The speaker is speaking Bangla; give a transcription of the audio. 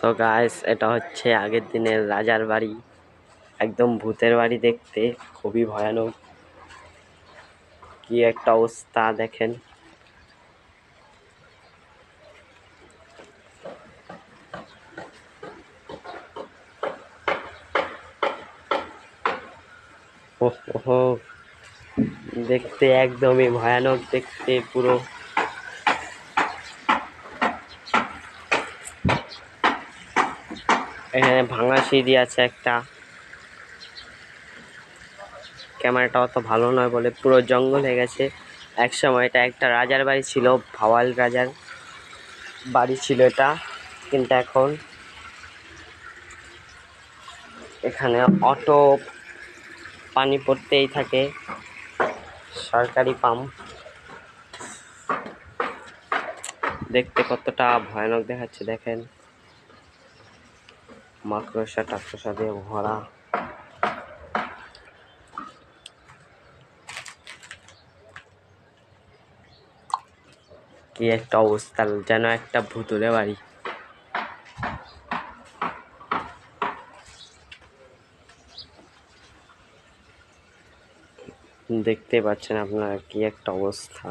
সো গাইস, এটা হচ্ছে আগের দিনের রাজার বাড়ি। একদম ভূতের বাড়ি দেখতে, খুবই ভয়ানক। কি একটা অবস্থা দেখেন। ওহো, দেখতে একদমই ভয়ানক দেখতে পুরো। এখানে ভাঙা সিঁড়ি আছে একটা। ক্যামেরাটা অত ভালো নয় বলে পুরো জঙ্গল হয়ে গেছে। এক সময় এটা একটা রাজার বাড়ি ছিল, ভাওয়াল রাজার বাড়ি ছিল এটা, কিন্তু এখন এখানে অটো পানি পড়তেই থাকে, সরকারি পাম্প। দেখতে কতটা ভয়ানক দেখাচ্ছে দেখেন, মাকড়সা টাকড়সা দিয়ে ভরা। কি একটা অবস্থা, যেন একটা ভুতুড়ে বাড়ি। দেখতে পাচ্ছেন আপনারা কি একটা অবস্থা।